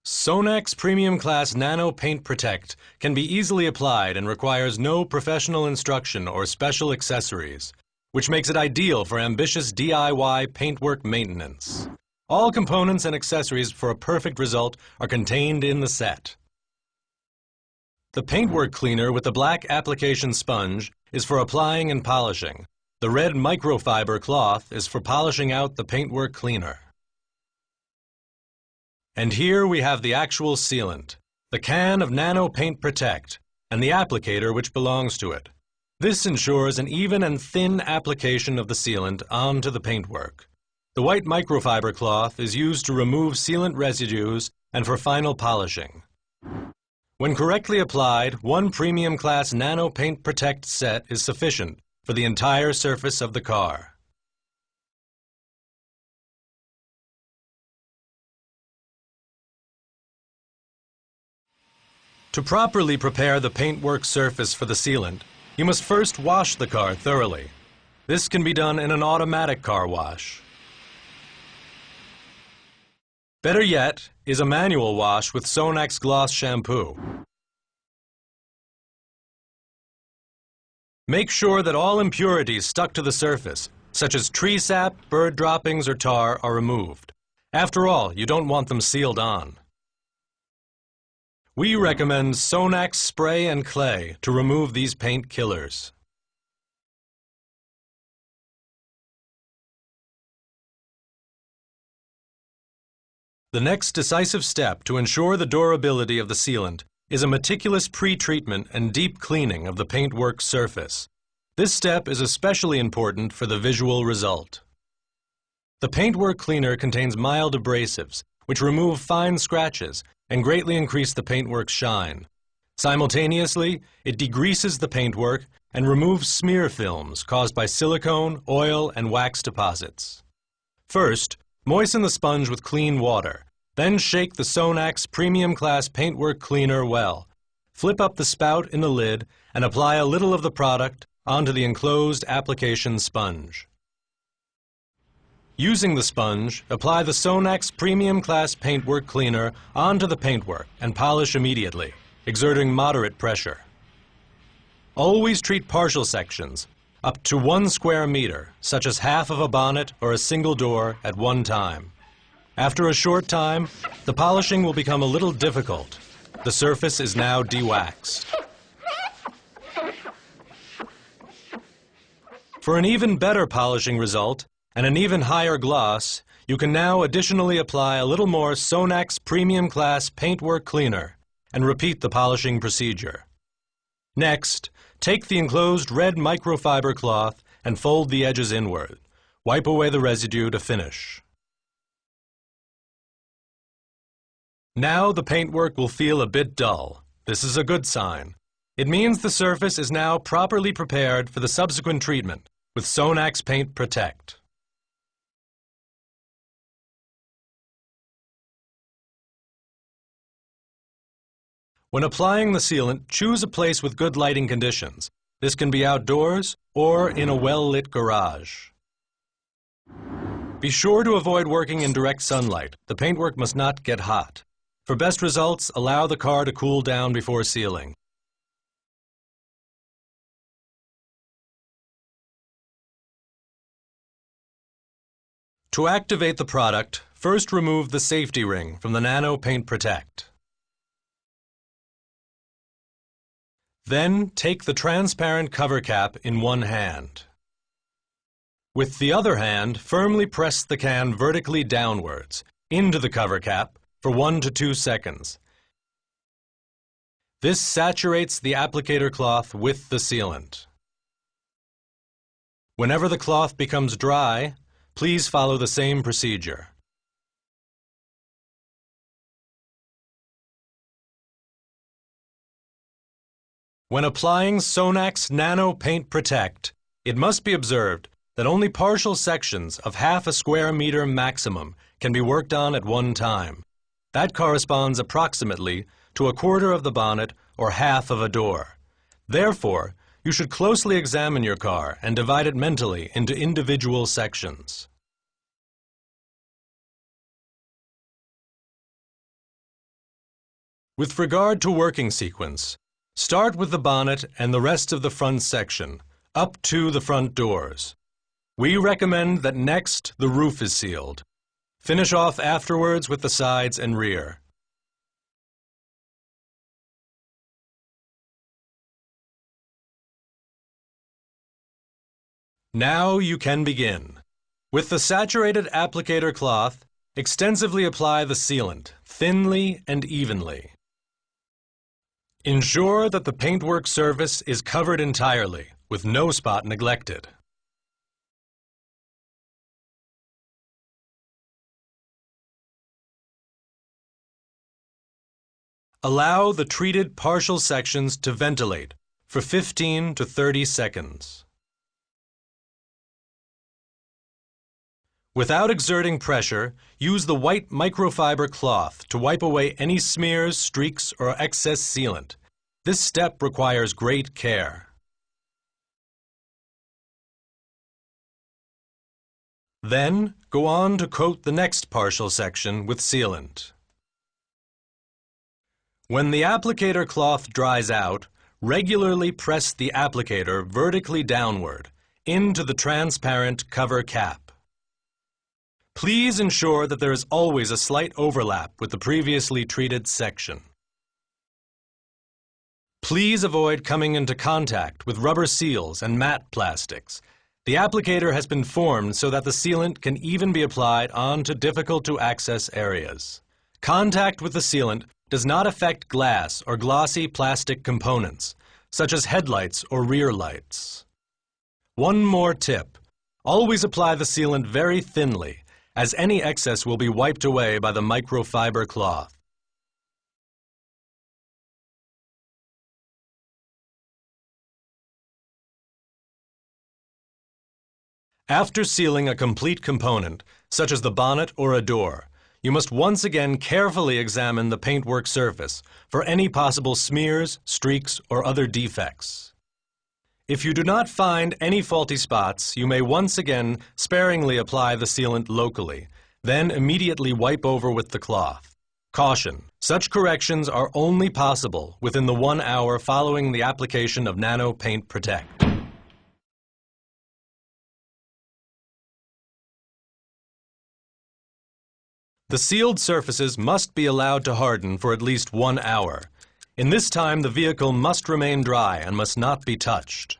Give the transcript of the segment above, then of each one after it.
SONAX Premium Class Nano Paint Protect can be easily applied and requires no professional instruction or special accessories, which makes it ideal for ambitious DIY paintwork maintenance. All components and accessories for a perfect result are contained in the set. The paintwork cleaner with the black application sponge is for applying and polishing. The red microfiber cloth is for polishing out the paintwork cleaner. And here we have the actual sealant, the can of Nano Paint Protect, and the applicator which belongs to it. This ensures an even and thin application of the sealant onto the paintwork. The white microfiber cloth is used to remove sealant residues and for final polishing. When correctly applied, one Premium Class Nano Paint Protect set is sufficient for the entire surface of the car. To properly prepare the paintwork surface for the sealant, you must first wash the car thoroughly. This can be done in an automatic car wash. Better yet is a manual wash with SONAX Gloss shampoo. Make sure that all impurities stuck to the surface, such as tree sap, bird droppings, or tar, are removed. After all, you don't want them sealed on. We recommend SONAX spray and clay to remove these paint killers. The next decisive step to ensure the durability of the sealant is a meticulous pre-treatment and deep cleaning of the paintwork surface. This step is especially important for the visual result. The paintwork cleaner contains mild abrasives, which remove fine scratches and greatly increase the paintwork's shine. Simultaneously, it degreases the paintwork and removes smear films caused by silicone, oil, and wax deposits. First, moisten the sponge with clean water. Then shake the SONAX Premium Class Paintwork Cleaner well. Flip up the spout in the lid and apply a little of the product onto the enclosed application sponge. Using the sponge, apply the SONAX Premium Class Paintwork Cleaner onto the paintwork and polish immediately, exerting moderate pressure. Always treat partial sections, up to 1 square meter, such as half of a bonnet or a single door, at one time. After a short time, the polishing will become a little difficult. The surface is now de-waxed. For an even better polishing result, and an even higher gloss, you can now additionally apply a little more SONAX Premium Class Paintwork Cleaner and repeat the polishing procedure. Next, take the enclosed red microfiber cloth and fold the edges inward. Wipe away the residue to finish. Now the paintwork will feel a bit dull. This is a good sign. It means the surface is now properly prepared for the subsequent treatment with SONAX Paint Protect. When applying the sealant, choose a place with good lighting conditions. This can be outdoors or in a well-lit garage. Be sure to avoid working in direct sunlight. The paintwork must not get hot. For best results, allow the car to cool down before sealing. To activate the product, first remove the safety ring from the Nano Paint Protect. Then take the transparent cover cap in one hand. With the other hand, firmly press the can vertically downwards into the cover cap for 1 to 2 seconds. This saturates the applicator cloth with the sealant. Whenever the cloth becomes dry, please follow the same procedure. When applying SONAX Nano Paint Protect, it must be observed that only partial sections of half a square meter maximum can be worked on at one time. That corresponds approximately to 1/4 of the bonnet or half of a door. Therefore, you should closely examine your car and divide it mentally into individual sections. With regard to working sequence, start with the bonnet and the rest of the front section, up to the front doors. We recommend that next the roof is sealed. Finish off afterwards with the sides and rear. Now you can begin. With the saturated applicator cloth, extensively apply the sealant, thinly and evenly. Ensure that the paintwork surface is covered entirely, with no spot neglected. Allow the treated partial sections to ventilate for 15 to 30 seconds. Without exerting pressure, use the white microfiber cloth to wipe away any smears, streaks, or excess sealant. This step requires great care. Then, go on to coat the next partial section with sealant. When the applicator cloth dries out, regularly press the applicator vertically downward into the transparent cover cap. Please ensure that there is always a slight overlap with the previously treated section. Please avoid coming into contact with rubber seals and matte plastics. The applicator has been formed so that the sealant can even be applied onto difficult-to-access areas. Contact with the sealant does not affect glass or glossy plastic components, such as headlights or rear lights. One more tip. Always apply the sealant very thinly, as any excess will be wiped away by the microfiber cloth. After sealing a complete component, such as the bonnet or a door, you must once again carefully examine the paintwork surface for any possible smears, streaks, or other defects. If you do not find any faulty spots, you may once again sparingly apply the sealant locally, then immediately wipe over with the cloth. Caution: such corrections are only possible within the 1 hour following the application of Nano Paint Protect. The sealed surfaces must be allowed to harden for at least 1 hour. In this time, the vehicle must remain dry and must not be touched.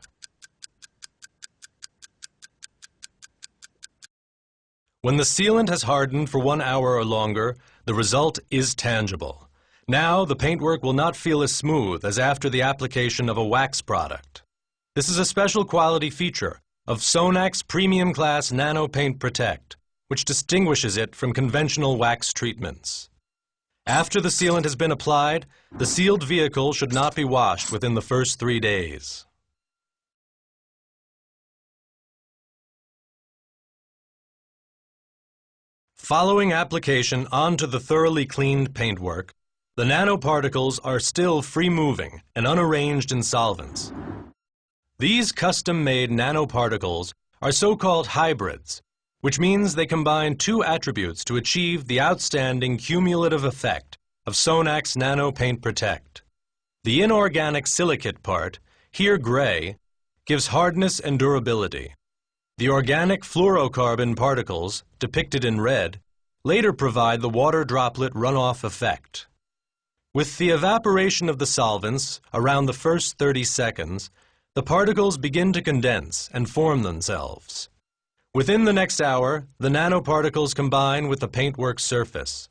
When the sealant has hardened for 1 hour or longer, the result is tangible. Now, the paintwork will not feel as smooth as after the application of a wax product. This is a special quality feature of SONAX Premium Class Nano Paint Protect, which distinguishes it from conventional wax treatments. After the sealant has been applied, the sealed vehicle should not be washed within the first 3 days. Following application onto the thoroughly cleaned paintwork, the nanoparticles are still free-moving and unarranged in solvents. These custom-made nanoparticles are so-called hybrids, which means they combine two attributes to achieve the outstanding cumulative effect of SONAX Nano Paint Protect. The inorganic silicate part, here gray, gives hardness and durability. The organic fluorocarbon particles, depicted in red, later provide the water droplet runoff effect. With the evaporation of the solvents around the first 30 seconds, the particles begin to condense and form themselves. Within the next hour, the nanoparticles combine with the paintwork surface.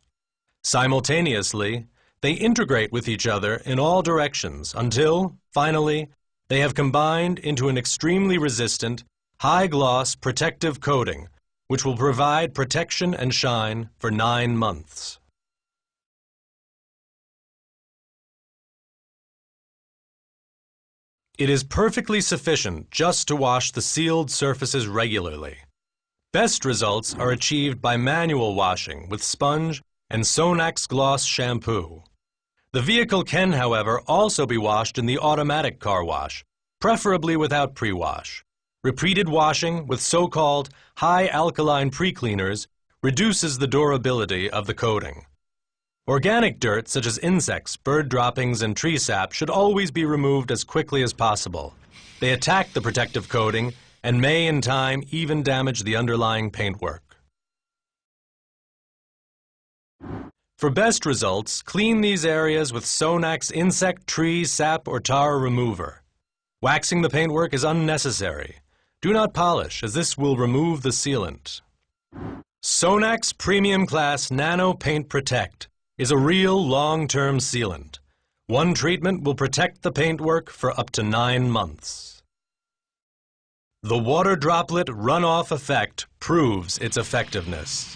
Simultaneously, they integrate with each other in all directions until, finally, they have combined into an extremely resistant, high-gloss protective coating, which will provide protection and shine for 9 months. It is perfectly sufficient just to wash the sealed surfaces regularly. Best results are achieved by manual washing with sponge and SONAX Gloss shampoo. The vehicle can, however, also be washed in the automatic car wash, preferably without pre-wash. Repeated washing with so-called high alkaline pre-cleaners reduces the durability of the coating. Organic dirt such as insects, bird droppings, and tree sap should always be removed as quickly as possible. They attack the protective coating and may, in time, even damage the underlying paintwork. For best results, clean these areas with SONAX insect, tree, sap, or tar remover. Waxing the paintwork is unnecessary. Do not polish, as this will remove the sealant. SONAX Premium Class Nano Paint Protect is a real long-term sealant. One treatment will protect the paintwork for up to 9 months. The water droplet runoff effect proves its effectiveness.